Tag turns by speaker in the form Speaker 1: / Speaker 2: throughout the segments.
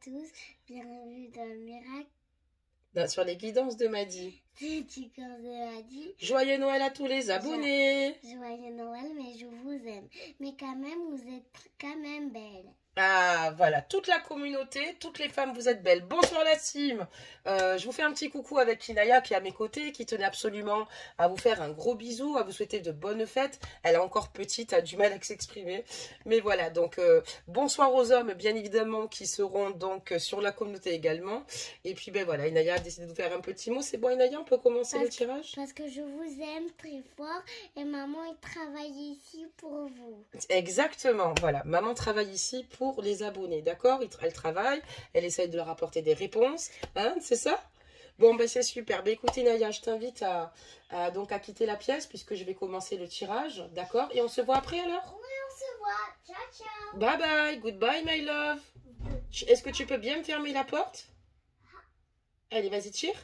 Speaker 1: tous, bienvenue dans le miracle.
Speaker 2: Sur les guidances de Madi.
Speaker 1: C'est du corps de Madi.
Speaker 2: Joyeux Noël à tous les abonnés.
Speaker 1: Joyeux Noël, mais je vous aime. Mais quand même, vous êtes quand même belle.
Speaker 2: Ah, voilà, toute la communauté, toutes les femmes, vous êtes belles. Bonsoir la team. Je vous fais un petit coucou avec Inaya qui est à mes côtés, qui tenait absolument à vous faire un gros bisou, à vous souhaiter de bonnes fêtes. Elle est encore petite, a du mal à s'exprimer. Mais voilà, donc bonsoir aux hommes, bien évidemment, qui seront donc sur la communauté également. Et puis, ben voilà, Inaya a décidé de vous faire un petit mot. C'est bon, Inaya, on peut commencer le tirage?
Speaker 1: Parce que je vous aime très fort et maman, elle travaille ici pour vous.
Speaker 2: Exactement, voilà. Maman travaille ici pour les abonnés, d'accord? Elle travaille, elle essaye de leur apporter des réponses, hein, c'est ça? Bon, ben c'est super. Ben écoutez, Naya, je t'invite donc à quitter la pièce puisque je vais commencer le tirage, d'accord? Et on se voit après alors?
Speaker 1: Oui, on se voit. Ciao, ciao.
Speaker 2: Bye bye, goodbye, my love. Est-ce que tu peux bien me fermer la porte? Allez, vas-y, tire.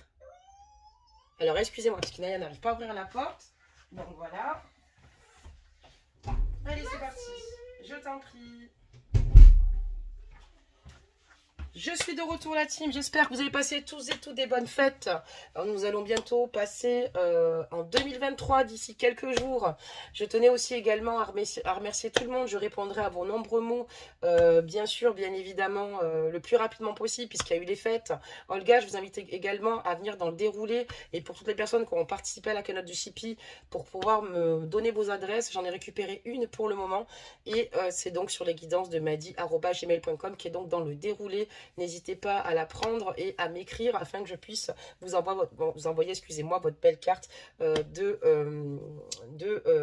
Speaker 2: Alors, excusez-moi, parce que Naya n'arrive pas à ouvrir la porte. Donc voilà. Allez, c'est parti. Je t'en prie. Je suis de retour la team, j'espère que vous avez passé tous et toutes des bonnes fêtes. Alors, nous allons bientôt passer en 2023 d'ici quelques jours. Je tenais aussi également à remercier tout le monde. Je répondrai à vos nombreux mots, bien sûr, bien évidemment, le plus rapidement possible puisqu'il y a eu les fêtes. Olga, je vous invite également à venir dans le déroulé et pour toutes les personnes qui ont participé à la cagnotte du Chipi pour pouvoir me donner vos adresses. J'en ai récupéré une pour le moment et c'est donc sur les guidances de madi@gmail.com qui est donc dans le déroulé. N'hésitez pas à la prendre et à m'écrire afin que je puisse vous envoyer, excusez-moi, votre belle carte de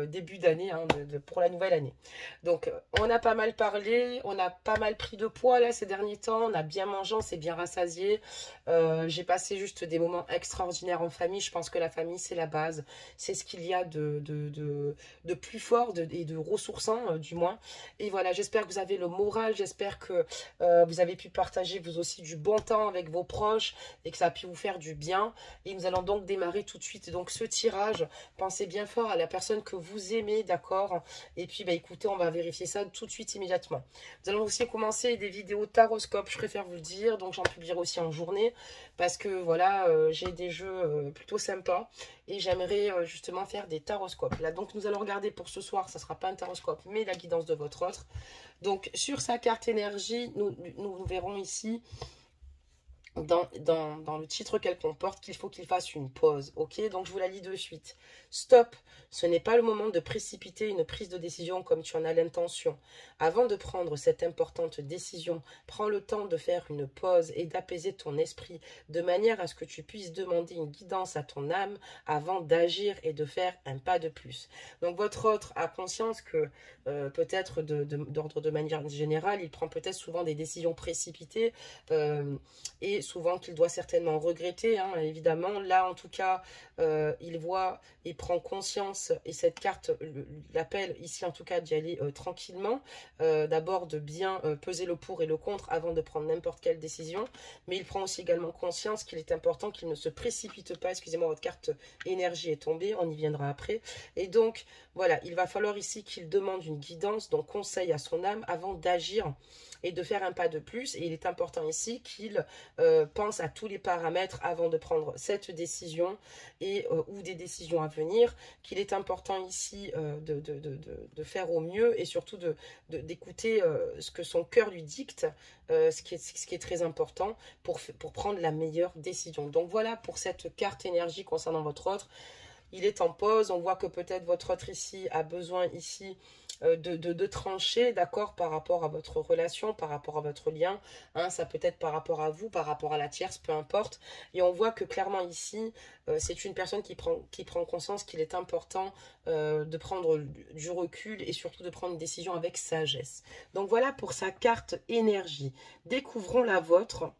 Speaker 2: début d'année, hein, pour la nouvelle année. Donc, on a pas mal parlé, on a pas mal pris de poids là ces derniers temps, on a bien mangé, on s'est bien rassasié. J'ai passé juste des moments extraordinaires en famille. Je pense que la famille, c'est la base. C'est ce qu'il y a de plus fort et de ressourçant, du moins. Et voilà, j'espère que vous avez le moral, j'espère que vous avez pu partager vous aussi du bon temps avec vos proches et que ça a pu vous faire du bien. Et nous allons donc démarrer tout de suite donc ce tirage. Pensez bien fort à la personne que vous aimez, d'accord? Et puis bah écoutez, on va vérifier ça tout de suite immédiatement. Nous allons aussi commencer des vidéos taroscope, je préfère vous le dire, donc j'en publierai aussi en journée parce que voilà, j'ai des jeux plutôt sympas et j'aimerais justement faire des taroscopes. Là donc nous allons regarder pour ce soir, ça sera pas un taroscope mais la guidance de votre autre. Donc sur sa carte énergie, nous verrons ici dans le titre qu'elle comporte qu'il faut qu'il fasse une pause, ok? Donc je vous la lis de suite. Stop, ce n'est pas le moment de précipiter une prise de décision comme tu en as l'intention. Avant de prendre cette importante décision, prends le temps de faire une pause et d'apaiser ton esprit, de manière à ce que tu puisses demander une guidance à ton âme avant d'agir et de faire un pas de plus. Donc votre autre a conscience que peut-être d'ordre de manière générale, il prend peut-être souvent des décisions précipitées et souvent qu'il doit certainement regretter, hein, évidemment. Là, en tout cas, il voit et prend conscience, et cette carte l'appelle ici, en tout cas, d'y aller tranquillement. D'abord, de bien peser le pour et le contre avant de prendre n'importe quelle décision. Mais il prend aussi également conscience qu'il est important qu'il ne se précipite pas. Excusez-moi, votre carte énergie est tombée, on y viendra après. Et donc, voilà, il va falloir ici qu'il demande une guidance, donc conseil à son âme avant d'agir et de faire un pas de plus. Et il est important ici qu'il pense à tous les paramètres avant de prendre cette décision et ou des décisions à venir, qu'il est important ici de faire au mieux et surtout d'écouter ce que son cœur lui dicte, ce qui est très important pour prendre la meilleure décision. Donc voilà pour cette carte énergie concernant votre autre. Il est en pause, on voit que peut-être votre autre ici a besoin ici de trancher, d'accord, par rapport à votre relation, par rapport à votre lien, hein, ça peut être par rapport à vous, par rapport à la tierce, peu importe, et on voit que clairement ici, c'est une personne qui prend conscience qu'il est important de prendre du recul et surtout de prendre une décision avec sagesse. Donc voilà pour sa carte énergie. Découvrons la vôtre.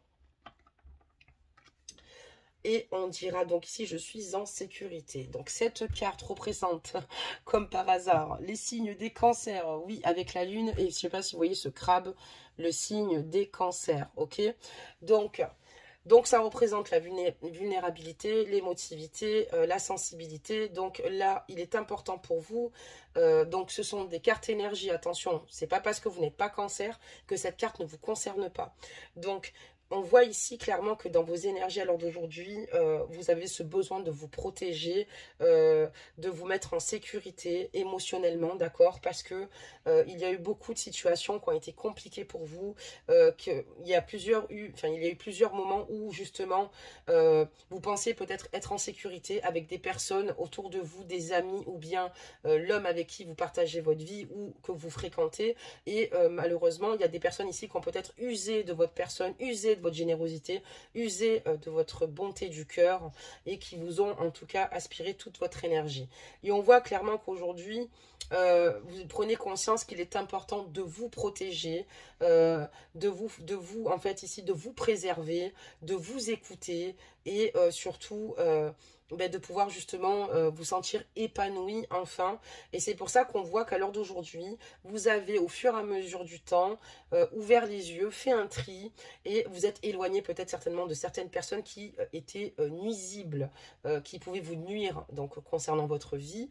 Speaker 2: Et on dira donc ici, je suis en sécurité. Donc cette carte représente, comme par hasard, les signes des cancers. Oui, avec la lune. Et je ne sais pas si vous voyez ce crabe, le signe des cancers. Ok. Donc, Donc ça représente la vulnérabilité, l'émotivité, la sensibilité. Donc là, il est important pour vous. Donc ce sont des cartes énergie, attention, c'est pas parce que vous n'êtes pas cancer que cette carte ne vous concerne pas. Donc on voit ici clairement que dans vos énergies à l'heure d'aujourd'hui, vous avez ce besoin de vous protéger, de vous mettre en sécurité émotionnellement, d'accord? Parce que il y a eu beaucoup de situations qui ont été compliquées pour vous, il y a eu plusieurs moments où justement vous pensez peut-être être en sécurité avec des personnes autour de vous, des amis ou bien l'homme avec qui vous partagez votre vie ou que vous fréquentez. Et malheureusement, il y a des personnes ici qui ont peut-être usé de votre personne, usé de votre générosité, usé de votre bonté du cœur et qui vous ont en tout cas aspiré toute votre énergie. Et on voit clairement qu'aujourd'hui, vous prenez conscience qu'il est important de vous protéger, de vous en fait ici, de vous préserver, de vous écouter et surtout de pouvoir justement vous sentir épanoui enfin. Et c'est pour ça qu'on voit qu'à l'heure d'aujourd'hui, vous avez au fur et à mesure du temps ouvert les yeux, fait un tri et vous êtes éloigné peut-être certainement de certaines personnes qui étaient nuisibles, qui pouvaient vous nuire donc concernant votre vie,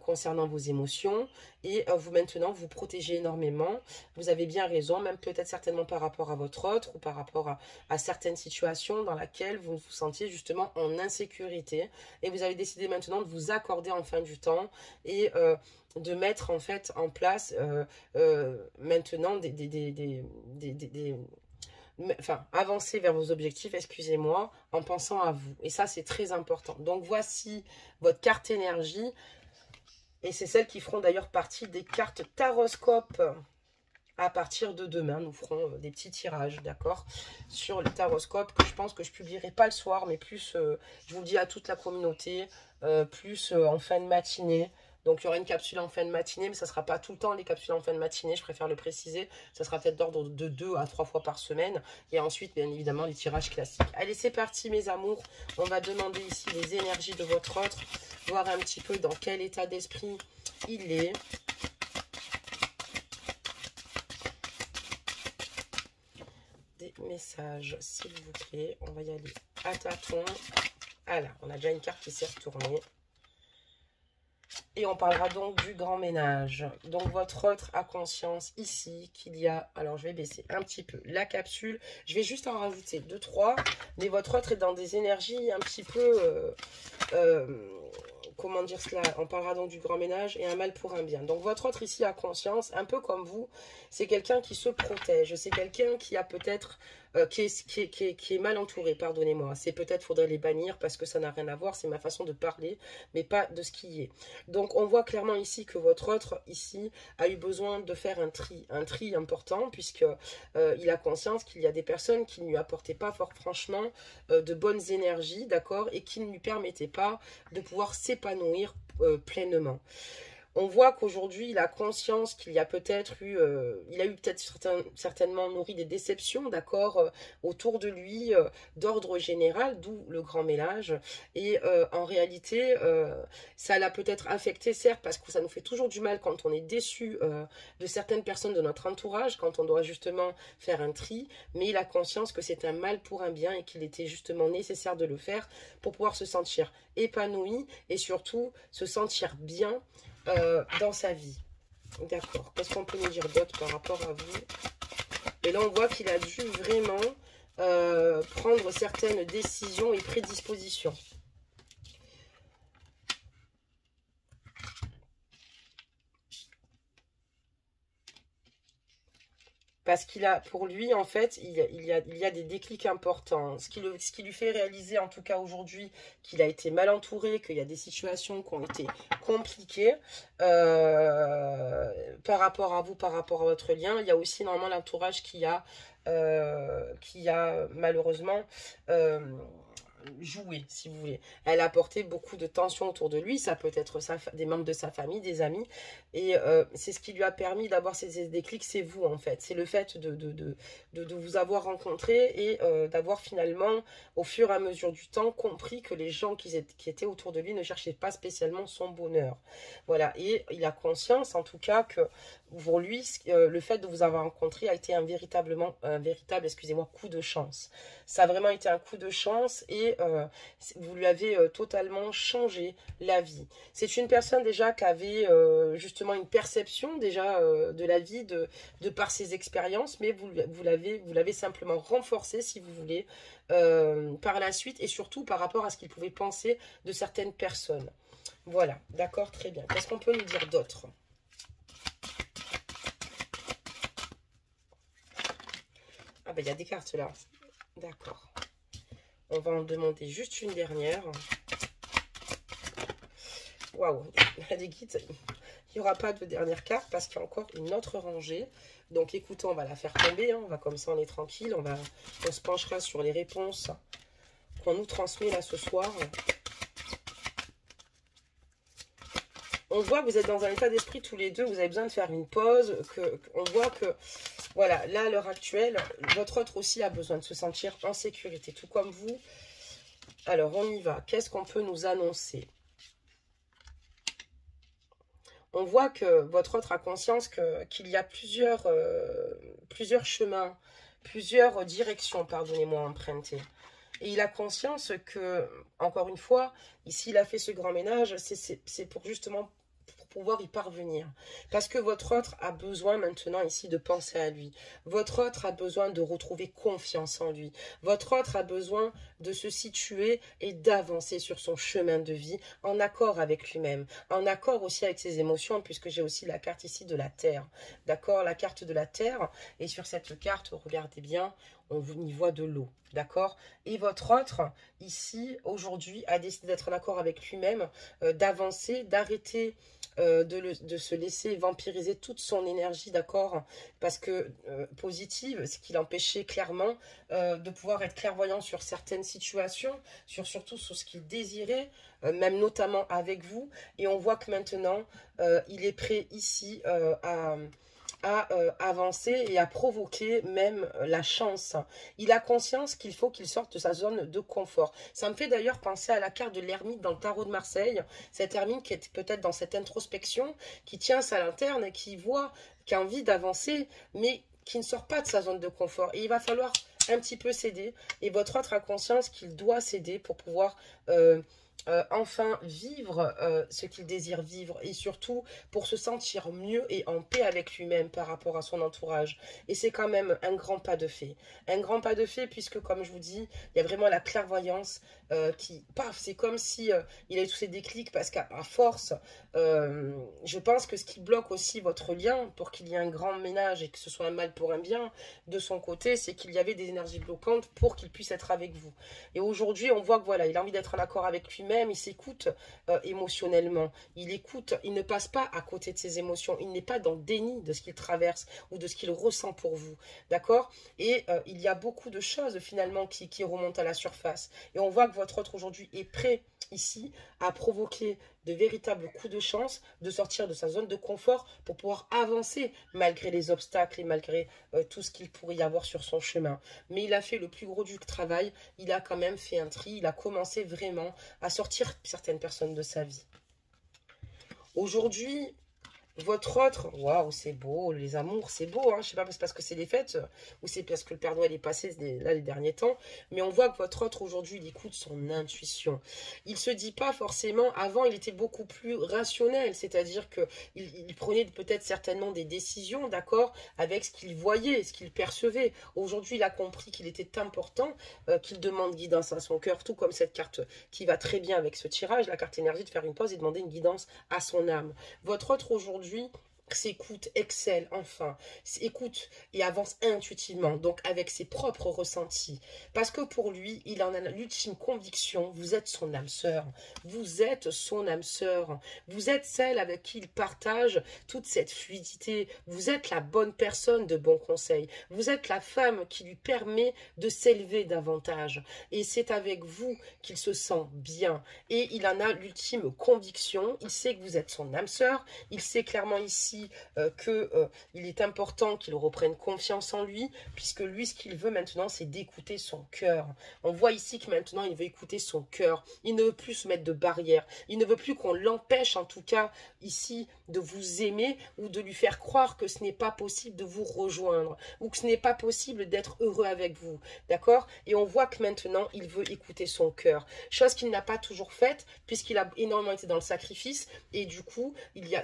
Speaker 2: concernant vos émotions et vous maintenant vous protégez énormément. Vous avez bien raison, même peut-être certainement par rapport à votre autre ou par rapport à certaines situations dans lesquelles vous vous sentiez justement en insécurité. Et vous avez décidé maintenant de vous accorder en fin du temps et de mettre en fait en place maintenant avancer vers vos objectifs, excusez-moi, en pensant à vous. Et ça, c'est très important. Donc, voici votre carte énergie. Et c'est celles qui feront d'ailleurs partie des cartes Taroscope. À partir de demain, nous ferons des petits tirages, d'accord, sur le Taroscope, que je pense que je publierai pas le soir, mais plus, je vous le dis à toute la communauté, plus en fin de matinée. Donc, il y aura une capsule en fin de matinée, mais ça ne sera pas tout le temps les capsules en fin de matinée, je préfère le préciser. Ça sera peut-être d'ordre de 2 à 3 fois par semaine. Et ensuite, bien évidemment, les tirages classiques. Allez, c'est parti, mes amours. On va demander ici les énergies de votre autre, voir un petit peu dans quel état d'esprit il est. Message s'il vous plaît, on va y aller à tâtons. Ah là, on a déjà une carte qui s'est retournée et on parlera donc du grand ménage. Donc votre autre a conscience ici qu'il y a, alors je vais baisser un petit peu la capsule, je vais juste en rajouter 2-3, mais votre autre est dans des énergies un petit peu comment dire cela, on parlera donc du grand ménage et un mal pour un bien. Donc votre autre ici a conscience, un peu comme vous, c'est quelqu'un qui se protège, c'est quelqu'un qui a peut-être, qui est mal entouré, pardonnez-moi. C'est peut-être, faudrait les bannir parce que ça n'a rien à voir, c'est ma façon de parler, mais pas de ce qui est. Donc on voit clairement ici que votre autre ici a eu besoin de faire un tri important, puisque il a conscience qu'il y a des personnes qui ne lui apportaient pas fort franchement de bonnes énergies, d'accord, et qui ne lui permettaient pas de pouvoir s'épanouir pleinement. On voit qu'aujourd'hui, il a conscience qu'il y a peut-être eu, il a eu peut-être certainement nourri des déceptions, d'accord, autour de lui, d'ordre général, d'où le grand ménage. Et en réalité, ça l'a peut-être affecté, certes, parce que ça nous fait toujours du mal quand on est déçu de certaines personnes de notre entourage, quand on doit justement faire un tri, mais il a conscience que c'est un mal pour un bien et qu'il était justement nécessaire de le faire pour pouvoir se sentir épanoui et surtout se sentir bien dans sa vie. D'accord. Qu'est-ce qu'on peut nous dire d'autre par rapport à vous? Et là, on voit qu'il a dû vraiment prendre certaines décisions et prédispositions. Parce qu'il a, pour lui, en fait, il y a des déclics importants. Ce qui lui fait réaliser, en tout cas aujourd'hui, qu'il a été mal entouré, qu'il y a des situations qui ont été compliquées par rapport à vous, par rapport à votre lien. Il y a aussi normalement l'entourage qui a malheureusement joué, si vous voulez. Elle a apporté beaucoup de tension autour de lui, ça peut être des membres de sa famille, des amis, et c'est ce qui lui a permis d'avoir ces déclics, c'est vous en fait, c'est le fait de vous avoir rencontré et d'avoir finalement, au fur et à mesure du temps, compris que les gens qui étaient autour de lui ne cherchaient pas spécialement son bonheur. Voilà, et il a conscience en tout cas que pour lui, le fait de vous avoir rencontré a été un véritable, excusez-moi, coup de chance. Ça a vraiment été un coup de chance et vous lui avez totalement changé la vie. C'est une personne déjà qui avait justement une perception déjà de la vie de par ses expériences, mais vous l'avez simplement renforcé, si vous voulez, par la suite et surtout par rapport à ce qu'il pouvait penser de certaines personnes. Voilà, d'accord, très bien. Qu'est-ce qu'on peut nous dire d'autre? Ah ben il y a des cartes là. D'accord. On va en demander juste une dernière. Waouh, les guides, il n'y aura pas de dernière carte parce qu'il y a encore une autre rangée. Donc écoutez, on va la faire tomber. Hein. On va comme ça, on est tranquille. On se penchera sur les réponses qu'on nous transmet là ce soir. On voit que vous êtes dans un état d'esprit tous les deux, vous avez besoin de faire une pause, on voit que, voilà, là, à l'heure actuelle, votre autre aussi a besoin de se sentir en sécurité, tout comme vous. Alors, on y va. Qu'est-ce qu'on peut nous annoncer? On voit que votre autre a conscience qu'il y a plusieurs chemins, plusieurs directions, pardonnez-moi, empruntées. Et il a conscience que, encore une fois, ici, il a fait ce grand ménage, c'est pour justement pouvoir y parvenir. Parce que votre autre a besoin maintenant ici de penser à lui. Votre autre a besoin de retrouver confiance en lui. Votre autre a besoin de se situer et d'avancer sur son chemin de vie en accord avec lui-même. En accord aussi avec ses émotions, puisque j'ai aussi la carte ici de la Terre. D'accord? La carte de la Terre. Et sur cette carte, regardez bien, on y voit de l'eau. D'accord? Et votre autre, ici, aujourd'hui, a décidé d'être en accord avec lui-même, d'avancer, d'arrêter de se laisser vampiriser toute son énergie, d'accord? Parce que positive, ce qui l'empêchait clairement de pouvoir être clairvoyant sur certaines situations, surtout sur ce qu'il désirait, même notamment avec vous. Et on voit que maintenant, il est prêt ici à avancer et à provoquer même la chance. Il a conscience qu'il faut qu'il sorte de sa zone de confort. Ça me fait d'ailleurs penser à la carte de l'ermite dans le tarot de Marseille. Cette ermite qui est peut-être dans cette introspection, qui tient ça à l'interne et qui a envie d'avancer, mais qui ne sort pas de sa zone de confort. Et il va falloir un petit peu céder. Et votre autre a conscience qu'il doit céder pour pouvoir enfin vivre ce qu'il désire vivre et surtout pour se sentir mieux et en paix avec lui-même par rapport à son entourage. Et c'est quand même un grand pas de fait. Un grand pas de fait puisque, comme je vous dis, il y a vraiment la clairvoyance qui, paf, c'est comme si il a eu tous ces déclics parce qu'à force, je pense que ce qui bloque aussi votre lien pour qu'il y ait un grand ménage et que ce soit un mal pour un bien de son côté, c'est qu'il y avait des énergies bloquantes pour qu'il puisse être avec vous. Et aujourd'hui, on voit que voilà, il a envie d'être en accord avec lui-même, il s'écoute émotionnellement, il écoute, il ne passe pas à côté de ses émotions, il n'est pas dans le déni de ce qu'il traverse ou de ce qu'il ressent pour vous, d'accord? Et il y a beaucoup de choses finalement qui remontent à la surface. Et on voit que votre autre aujourd'hui est prêt ici à provoquer de véritables coups de chance, de sortir de sa zone de confort pour pouvoir avancer malgré les obstacles et malgré tout ce qu'il pourrait y avoir sur son chemin. Mais il a fait le plus gros du travail, il a quand même fait un tri, il a commencé vraiment à sortir certaines personnes de sa vie. Aujourd'hui, votre autre, waouh, c'est beau, les amours, c'est beau, hein. Je sais pas, c'est parce que c'est les fêtes ou c'est parce que le Père Noël est passé là les derniers temps, mais on voit que votre autre aujourd'hui, il écoute son intuition. Il se dit pas forcément, avant il était beaucoup plus rationnel, c'est-à-dire que il prenait peut-être certainement des décisions, d'accord, avec ce qu'il voyait, ce qu'il percevait. Aujourd'hui, il a compris qu'il était important qu'il demande guidance à son cœur, tout comme cette carte qui va très bien avec ce tirage, la carte énergie, de faire une pause et demander une guidance à son âme. Votre autre aujourd'hui s'écoute, excelle, enfin, écoute et avance intuitivement, donc avec ses propres ressentis. Parce que pour lui, il en a l'ultime conviction, vous êtes son âme sœur. Vous êtes son âme sœur. Vous êtes celle avec qui il partage toute cette fluidité. Vous êtes la bonne personne de bons conseils. Vous êtes la femme qui lui permet de s'élever davantage. Et c'est avec vous qu'il se sent bien. Et il en a l'ultime conviction. Il sait que vous êtes son âme sœur. Il sait clairement ici aussi qu'il est important qu'il reprenne confiance en lui, puisque lui, ce qu'il veut maintenant, c'est d'écouter son cœur. On voit ici que maintenant, il veut écouter son cœur. Il ne veut plus se mettre de barrières. Il ne veut plus qu'on l'empêche, en tout cas, ici, de vous aimer ou de lui faire croire que ce n'est pas possible de vous rejoindre ou que ce n'est pas possible d'être heureux avec vous. D'accord? Et on voit que maintenant, il veut écouter son cœur. Chose qu'il n'a pas toujours faite, puisqu'il a énormément été dans le sacrifice. Et du coup,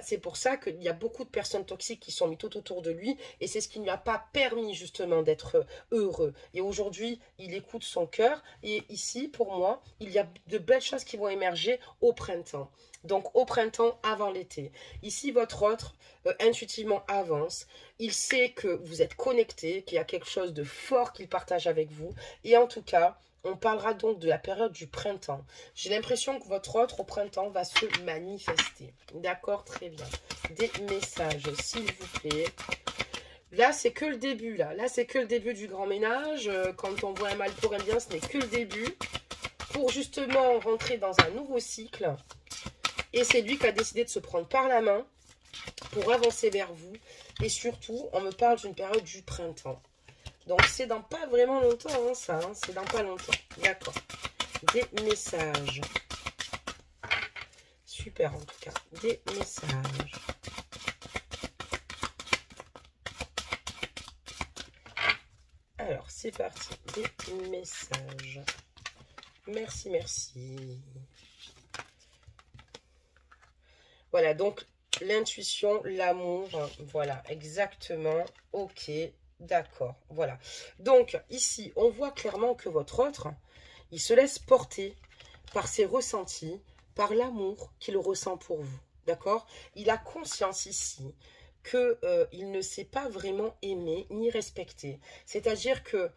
Speaker 2: c'est pour ça qu'il y a beaucoup de personnes toxiques qui sont mises tout autour de lui. Et c'est ce qui ne lui a pas permis, justement, d'être heureux. Et aujourd'hui, il écoute son cœur. Et ici, pour moi, il y a de belles choses qui vont émerger au printemps. Donc, au printemps, avant l'été. Ici, votre autre, intuitivement, avance. Il sait que vous êtes connecté, qu'il y a quelque chose de fort qu'il partage avec vous. Et en tout cas, on parlera donc de la période du printemps. J'ai l'impression que votre autre, au printemps, va se manifester. D'accord, très bien. Des messages, s'il vous plaît. Là, c'est que le début, là. Là, c'est que le début du grand ménage. Quand on voit un mal pour un bien, ce n'est que le début. Pour justement rentrer dans un nouveau cycle. Et c'est lui qui a décidé de se prendre par la main pour avancer vers vous. Et surtout, on me parle d'une période du printemps. Donc, c'est dans pas vraiment longtemps, hein, ça. Hein, c'est dans pas longtemps. D'accord. Des messages. Super, en tout cas. Des messages. Alors, c'est parti. Des messages. Merci, merci. Voilà, donc l'intuition, l'amour, voilà, exactement, ok, d'accord, voilà. Donc, ici, on voit clairement que votre autre, il se laisse porter par ses ressentis, par l'amour qu'il ressent pour vous, d'accord? Il a conscience ici qu'il ne s'est pas vraiment aimé ni respecté. C'est-à-dire que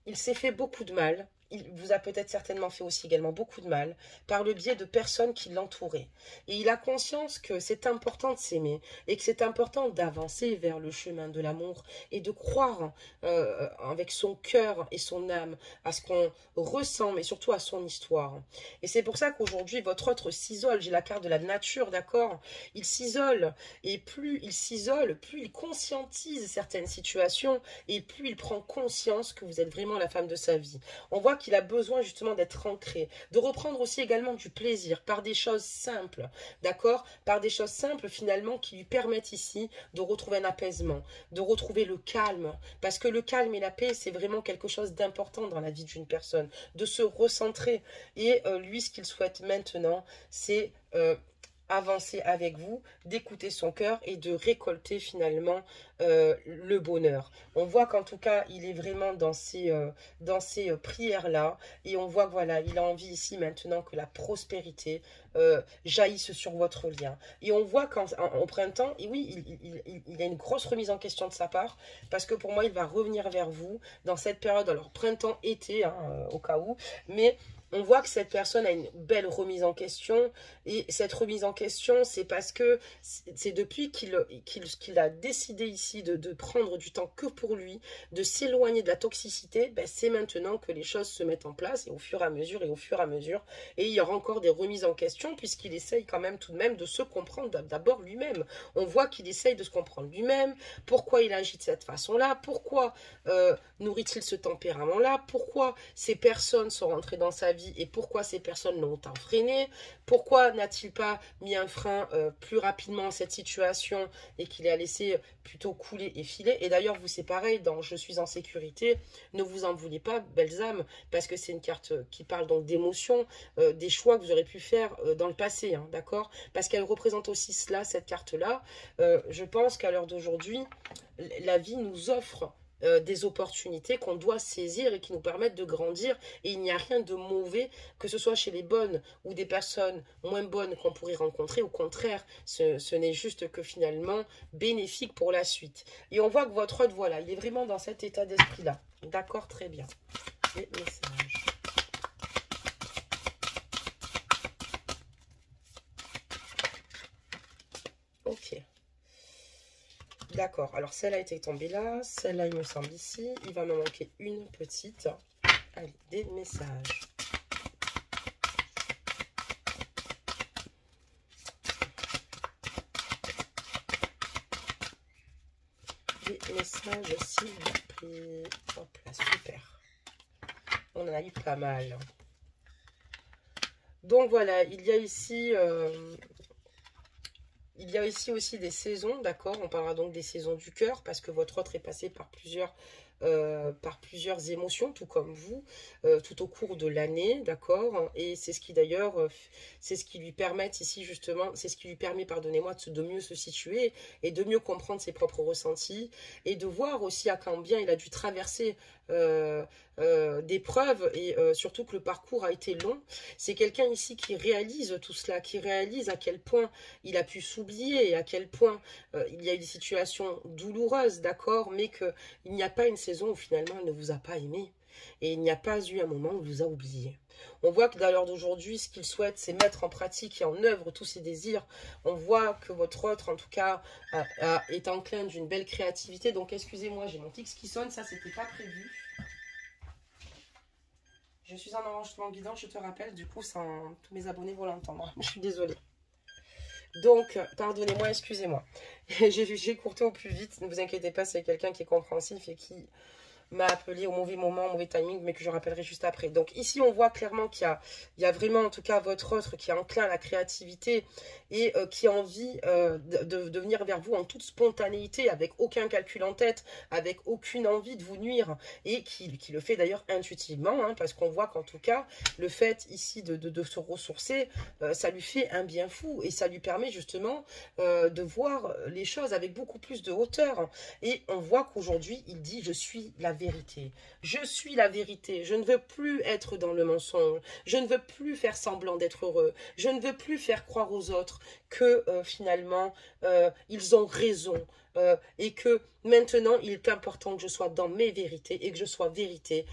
Speaker 2: il s'est fait beaucoup de mal. Il vous a peut-être certainement fait aussi également beaucoup de mal par le biais de personnes qui l'entouraient. Et il a conscience que c'est important de s'aimer et que c'est important d'avancer vers le chemin de l'amour et de croire avec son cœur et son âme à ce qu'on ressent, mais surtout à son histoire. Et c'est pour ça qu'aujourd'hui, votre autre s'isole. J'ai la carte de la nature, d'accord? Il s'isole. Et plus il s'isole, plus il conscientise certaines situations et plus il prend conscience que vous êtes vraiment la femme de sa vie. On voit qu'il a besoin justement d'être ancré, de reprendre aussi également du plaisir par des choses simples, d'accord? Par des choses simples finalement qui lui permettent ici de retrouver un apaisement, de retrouver le calme, parce que le calme et la paix, c'est vraiment quelque chose d'important dans la vie d'une personne, de se recentrer. Et lui, ce qu'il souhaite maintenant, c'est avancer avec vous, d'écouter son cœur et de récolter finalement le bonheur. On voit qu'en tout cas, il est vraiment dans ces prières-là et on voit que voilà, il a envie ici maintenant que la prospérité jaillisse sur votre lien. Et on voit qu'en printemps, et oui, il y a une grosse remise en question de sa part parce que pour moi, il va revenir vers vous dans cette période, alors printemps-été, hein, au cas où, mais on voit que cette personne a une belle remise en question et cette remise en question, c'est parce que c'est depuis qu'il a décidé ici de prendre du temps que pour lui, de s'éloigner de la toxicité, ben c'est maintenant que les choses se mettent en place et au fur et à mesure et il y aura encore des remises en question puisqu'il essaye quand même tout de même de se comprendre d'abord lui-même. On voit qu'il essaye de se comprendre lui-même, pourquoi il agit de cette façon-là, pourquoi nourrit-il ce tempérament-là, pourquoi ces personnes sont rentrées dans sa vie et pourquoi ces personnes l'ont tant freiné, pourquoi n'a-t-il pas mis un frein plus rapidement à cette situation et qu'il a laissé plutôt couler et filer. Et d'ailleurs, vous c'est pareil, dans Je suis en sécurité, ne vous en voulez pas, belles âmes, parce que c'est une carte qui parle donc d'émotions, des choix que vous aurez pu faire dans le passé, hein, d'accord? Parce qu'elle représente aussi cela, cette carte-là. Je pense qu'à l'heure d'aujourd'hui, la vie nous offre des opportunités qu'on doit saisir et qui nous permettent de grandir et il n'y a rien de mauvais que ce soit chez les bonnes ou des personnes moins bonnes qu'on pourrait rencontrer, au contraire ce n'est juste que finalement bénéfique pour la suite. Et on voit que votre hôte, voilà, il est vraiment dans cet état d'esprit là, d'accord, très bien. Les messages. Ok. D'accord, alors celle-là était tombée là, celle-là il me semble ici, il va me manquer une petite. Allez, des messages. message, s'il vous plaît. Hop là, super. On en a eu pas mal. Donc voilà, il y a ici aussi des saisons, d'accord? On parlera donc des saisons du cœur, parce que votre autre est passé par plusieurs émotions, tout comme vous, tout au cours de l'année, d'accord? Et c'est ce qui d'ailleurs, c'est ce qui lui permet ici justement, c'est ce qui lui permet, pardonnez-moi, de mieux se situer et de mieux comprendre ses propres ressentis et de voir aussi à combien il a dû traverser des preuves et surtout que le parcours a été long. C'est quelqu'un ici qui réalise tout cela, qui réalise à quel point il a pu s'oublier et à quel point il y a eu des situations douloureuses, d'accord, mais qu'il n'y a pas une saison où finalement il ne vous a pas aimé et il n'y a pas eu un moment où il vous a oublié. On voit que dans l'heure d'aujourd'hui, ce qu'il souhaite, c'est mettre en pratique et en œuvre tous ses désirs. On voit que votre autre, en tout cas, est enclin d'une belle créativité. Donc, excusez-moi, j'ai mon X qui sonne, ça, c'était pas prévu. Je suis en enregistrement guidant, je te rappelle, du coup, tous mes abonnés vont l'entendre. Je suis désolée. Donc, pardonnez-moi, excusez-moi. J'ai courté au plus vite. Ne vous inquiétez pas, c'est quelqu'un qui est compréhensif et qui m'a appelé au mauvais moment, au mauvais timing, mais que je rappellerai juste après. Donc ici, on voit clairement qu'il y a vraiment, en tout cas, votre autre qui est enclin à la créativité et qui a envie de venir vers vous en toute spontanéité, avec aucun calcul en tête, avec aucune envie de vous nuire, et qui le fait d'ailleurs intuitivement, hein, parce qu'on voit qu'en tout cas, le fait ici de se ressourcer, ça lui fait un bien fou, et ça lui permet justement de voir les choses avec beaucoup plus de hauteur. Et on voit qu'aujourd'hui, il dit « Je suis la vérité. Je suis la vérité. Je ne veux plus être dans le mensonge. Je ne veux plus faire semblant d'être heureux. Je ne veux plus faire croire aux autres que finalement, ils ont raison. Et que maintenant, il est important que je sois dans mes vérités et que je sois vérité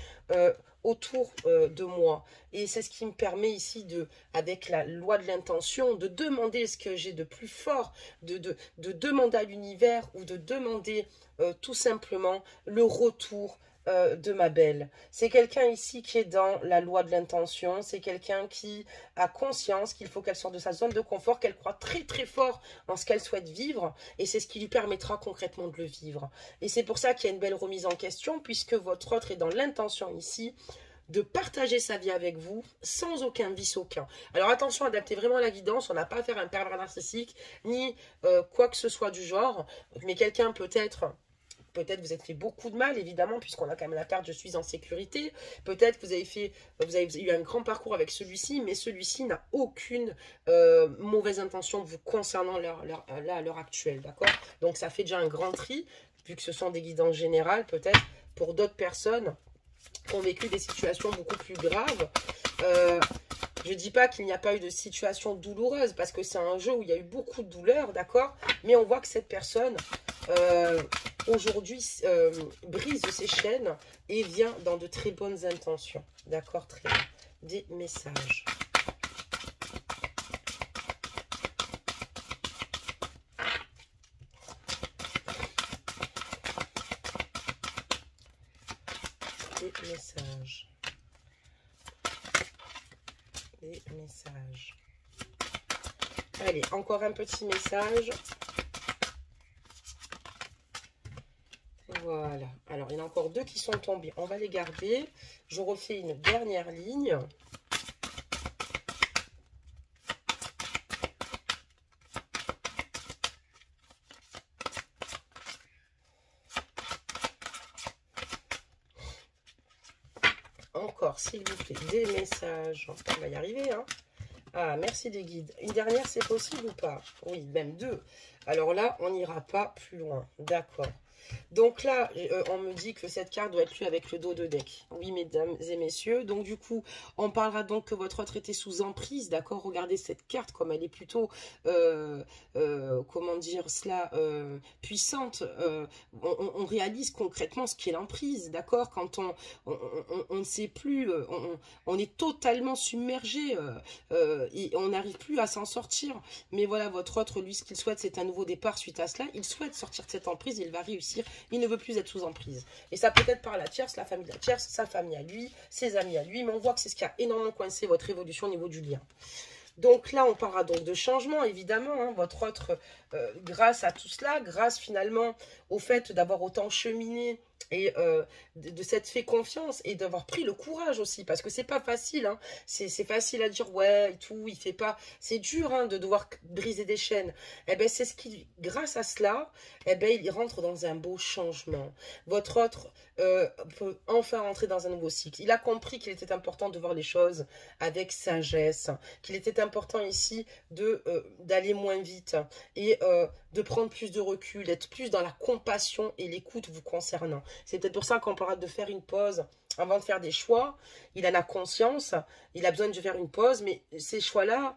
Speaker 2: autour de moi. Et c'est ce qui me permet ici, avec la loi de l'intention, de demander ce que j'ai de plus fort, de demander à l'univers ou de demander tout simplement le retour de ma belle. C'est quelqu'un ici qui est dans la loi de l'intention, c'est quelqu'un qui a conscience qu'il faut qu'elle sorte de sa zone de confort, qu'elle croit très très fort en ce qu'elle souhaite vivre, et c'est ce qui lui permettra concrètement de le vivre. Et c'est pour ça qu'il y a une belle remise en question, puisque votre autre est dans l'intention ici de partager sa vie avec vous sans aucun vice aucun. Alors attention, adaptez vraiment la guidance, on n'a pas à faire un pervers narcissique, ni quoi que ce soit du genre, mais quelqu'un peut-être vous avez fait beaucoup de mal, évidemment, puisqu'on a quand même la carte « Je suis en sécurité ». Peut-être que vous avez eu un grand parcours avec celui-ci, mais celui-ci n'a aucune mauvaise intention vous concernant là, à l'heure actuelle, d'accord? Donc, ça fait déjà un grand tri, vu que ce sont des guidances générales, peut-être, pour d'autres personnes qui ont vécu des situations beaucoup plus graves. Je ne dis pas qu'il n'y a pas eu de situation douloureuse, parce que c'est un jeu où il y a eu beaucoup de douleur, d'accord? Mais on voit que cette personne, aujourd'hui, brise ses chaînes et vient dans de très bonnes intentions. D'accord? Très bien. Des messages. Des messages. Des messages. Allez, encore un petit message. Voilà. Alors, il y en a encore deux qui sont tombés. On va les garder. Je refais une dernière ligne. Encore, s'il vous plaît, des messages. On va y arriver, hein. Ah, merci des guides. Une dernière, c'est possible ou pas? Oui, même deux. Alors là, on n'ira pas plus loin. D'accord. Donc là, on me dit que cette carte doit être lue avec le dos de deck. Oui, mesdames et messieurs. Donc du coup, on parlera donc que votre autre était sous emprise, d'accord? Regardez cette carte comme elle est plutôt, comment dire cela, puissante. On réalise concrètement ce qu'est l'emprise, d'accord? Quand on ne sait plus, on est totalement submergé et on n'arrive plus à s'en sortir. Mais voilà, votre autre, lui, ce qu'il souhaite, c'est un nouveau départ suite à cela. Il souhaite sortir de cette emprise, il va réussir. Il ne veut plus être sous emprise. Et ça peut être par la tierce, la famille de la tierce, sa famille à lui, ses amis à lui. Mais on voit que c'est ce qui a énormément coincé votre évolution au niveau du lien. Donc là, on parlera donc de changement, évidemment. Hein, votre autre, grâce à tout cela, grâce finalement au fait d'avoir autant cheminé et de s'être fait confiance et d'avoir pris le courage aussi, parce que c'est pas facile, hein. C'est facile à dire ouais et tout, il fait pas, c'est dur hein, de devoir briser des chaînes. Eh ben c'est ce qui, grâce à cela, eh ben il rentre dans un beau changement. Votre autre peut enfin rentrer dans un nouveau cycle. Il a compris qu'il était important de voir les choses avec sagesse, qu'il était important ici de d'aller moins vite et de prendre plus de recul, d'être plus dans la compassion et l'écoute vous concernant. C'est peut-être pour ça qu'on parlera de faire une pause avant de faire des choix. Il en a conscience, il a besoin de faire une pause, mais ces choix-là,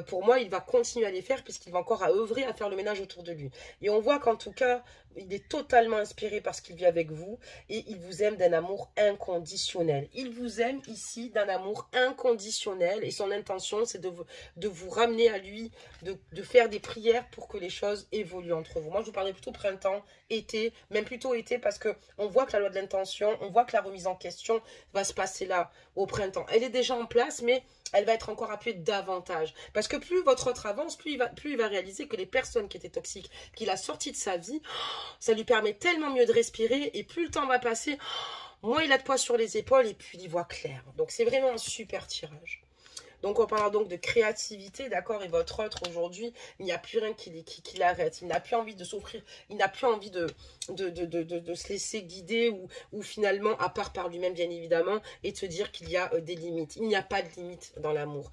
Speaker 2: pour moi, il va continuer à les faire puisqu'il va encore à œuvrer à faire le ménage autour de lui. Et on voit qu'en tout cas, il est totalement inspiré par ce qu'il vit avec vous et il vous aime d'un amour inconditionnel. Il vous aime ici d'un amour inconditionnel et son intention, c'est de vous ramener à lui, de faire des prières pour que les choses évoluent entre vous. Moi, je vous parlais plutôt printemps, été, même plutôt été parce que on voit que la loi de l'intention, on voit que la remise en question va se passer là au printemps. Elle est déjà en place, mais elle va être encore appuyée davantage. Parce que plus votre autre avance, plus il va réaliser que les personnes qui étaient toxiques, qu'il a sorties de sa vie, ça lui permet tellement mieux de respirer. Et plus le temps va passer, moins il a de poids sur les épaules et puis il y voit clair. Donc c'est vraiment un super tirage. Donc on parlera donc de créativité, d'accord, et votre autre aujourd'hui, il n'y a plus rien qui l'arrête, il n'a plus envie de souffrir, il n'a plus envie de se laisser guider ou finalement, à part par lui-même bien évidemment, et de se dire qu'il y a des limites. Il n'y a pas de limites dans l'amour,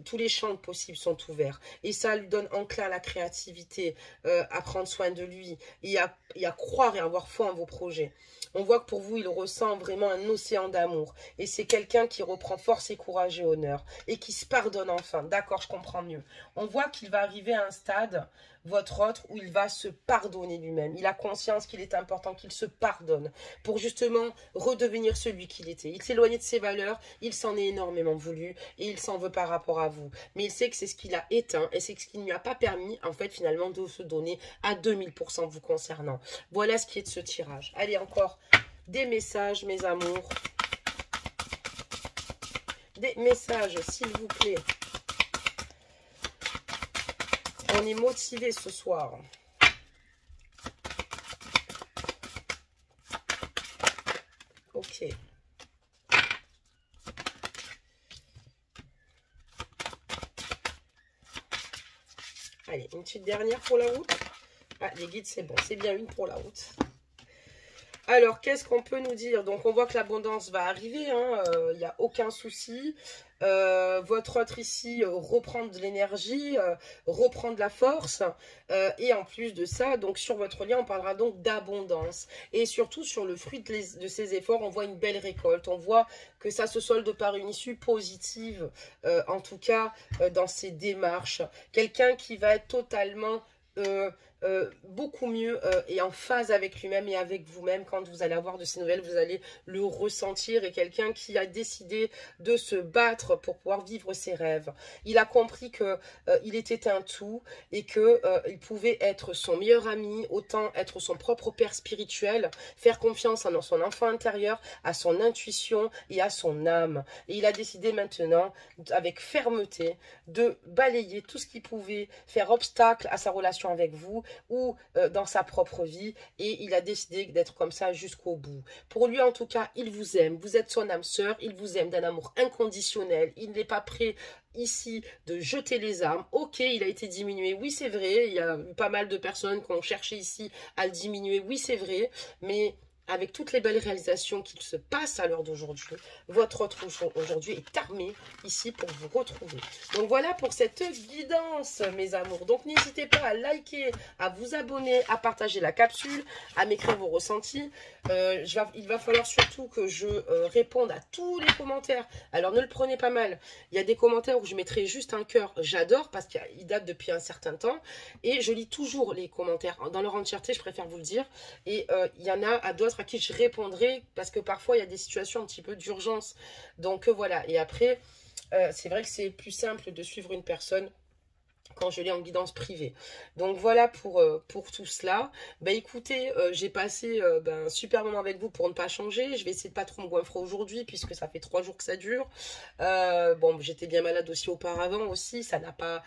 Speaker 2: tous les champs possibles sont ouverts, et ça lui donne en clair la créativité, à prendre soin de lui, et à croire et à avoir foi en vos projets. On voit que pour vous, il ressent vraiment un océan d'amour. Et c'est quelqu'un qui reprend force et courage et honneur. Et qui se pardonne enfin. D'accord, je comprends mieux. On voit qu'il va arriver à un stade, votre autre, où il va se pardonner lui-même. Il a conscience qu'il est important qu'il se pardonne. Pour justement redevenir celui qu'il était. Il s'est éloigné de ses valeurs. Il s'en est énormément voulu. Et il s'en veut par rapport à vous. Mais il sait que c'est ce qu'il a éteint. Et c'est ce qui ne lui a pas permis, en fait, finalement, de se donner à 2000% vous concernant. Voilà ce qui est de ce tirage. Allez, encore des messages, mes amours. Des messages, s'il vous plaît. On est motivé ce soir. Ok. Allez, une petite dernière pour la route. Ah, les guides, c'est bon. C'est bien une pour la route. Alors, qu'est-ce qu'on peut nous dire? Donc, on voit que l'abondance va arriver, hein, il n'y a aucun souci. Votre autre ici reprend de l'énergie, reprend de la force. Et en plus de ça, donc sur votre lien, on parlera donc d'abondance. Et surtout, sur le fruit de ces efforts, on voit une belle récolte. On voit que ça se solde par une issue positive, en tout cas, dans ses démarches. Quelqu'un qui va être totalement... beaucoup mieux et en phase avec lui-même et avec vous-même. Quand vous allez avoir de ces nouvelles, vous allez le ressentir, et quelqu'un qui a décidé de se battre pour pouvoir vivre ses rêves. Il a compris que il était un tout et que il pouvait être son meilleur ami, autant être son propre père spirituel, faire confiance en son enfant intérieur, à son intuition et à son âme. Et il a décidé maintenant, avec fermeté, de balayer tout ce qui pouvait faire obstacle à sa relation avec vous ou dans sa propre vie, et il a décidé d'être comme ça jusqu'au bout. Pour lui, en tout cas, il vous aime, vous êtes son âme sœur, il vous aime d'un amour inconditionnel, il n'est pas prêt ici de jeter les armes. Ok, il a été diminué, oui c'est vrai, il y a eu pas mal de personnes qui ont cherché ici à le diminuer, oui c'est vrai, mais avec toutes les belles réalisations qu'il se passe à l'heure d'aujourd'hui, votre autre aujourd'hui est armé ici pour vous retrouver. Donc voilà pour cette guidance, mes amours. Donc n'hésitez pas à liker, à vous abonner, à partager la capsule, à m'écrire vos ressentis. Il va falloir surtout que je réponde à tous les commentaires. Alors ne le prenez pas mal. Il y a des commentaires où je mettrai juste un cœur. J'adore parce qu'ils datent depuis un certain temps. Et je lis toujours les commentaires dans leur entièreté, je préfère vous le dire. Et il y en a à d'autres à qui je répondrai parce que parfois il y a des situations un petit peu d'urgence. Donc voilà. Et après, c'est vrai que c'est plus simple de suivre une personne quand je l'ai en guidance privée. Donc voilà pour tout cela. Bah écoutez, j'ai passé un super moment avec vous pour ne pas changer. Je vais essayer de pas trop me goinfrer aujourd'hui puisque ça fait 3 jours que ça dure. Bon, j'étais bien malade aussi auparavant aussi, ça n'a pas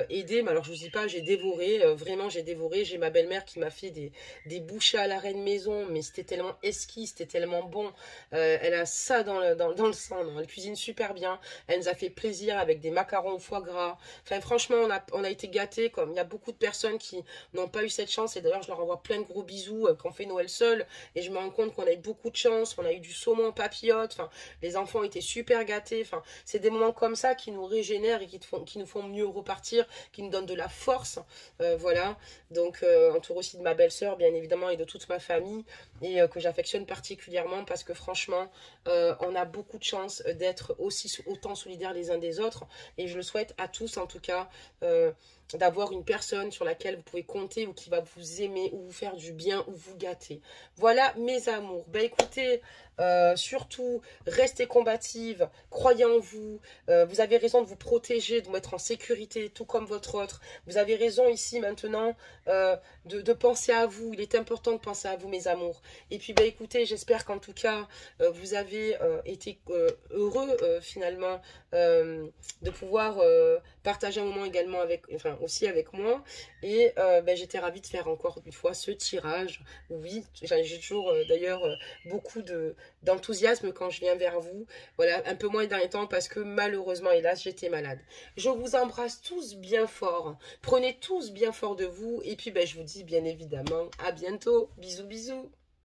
Speaker 2: aidé, mais alors je vous dis pas, j'ai dévoré, vraiment j'ai dévoré. J'ai ma belle-mère qui m'a fait des bouchées à la reine maison, mais c'était tellement exquis, c'était tellement bon. Elle a ça dans le sang, non, elle cuisine super bien. Elle nous a fait plaisir avec des macarons au foie gras. Enfin franchement, on a été gâtés, comme il y a beaucoup de personnes qui n'ont pas eu cette chance, et d'ailleurs je leur envoie plein de gros bisous quand on fait Noël seul, et je me rends compte qu'on a eu beaucoup de chance, on a eu du saumon en papillote, enfin les enfants étaient super gâtés, enfin c'est des moments comme ça qui nous régénèrent et qui nous font mieux repartir, qui nous donnent de la force, voilà. Donc entouré aussi de ma belle-sœur bien évidemment et de toute ma famille, et que j'affectionne particulièrement parce que franchement on a beaucoup de chance d'être autant solidaires les uns des autres, et je le souhaite à tous en tout cas, d'avoir une personne sur laquelle vous pouvez compter ou qui va vous aimer ou vous faire du bien ou vous gâter. Voilà mes amours. Ben écoutez, surtout restez combative, croyez en vous, vous avez raison de vous protéger, de vous mettre en sécurité, tout comme votre autre. Vous avez raison ici maintenant de penser à vous. Il est important de penser à vous mes amours. Et puis ben écoutez, j'espère qu'en tout cas vous avez été heureux finalement de pouvoir partager un moment également aussi avec moi, et j'étais ravie de faire encore une fois ce tirage. Oui, j'ai toujours d'ailleurs beaucoup d'enthousiasme quand je viens vers vous, voilà, un peu moins les derniers temps parce que malheureusement hélas j'étais malade. Je vous embrasse tous bien fort, prenez tous bien fort de vous, et puis je vous dis bien évidemment à bientôt, bisous bisous.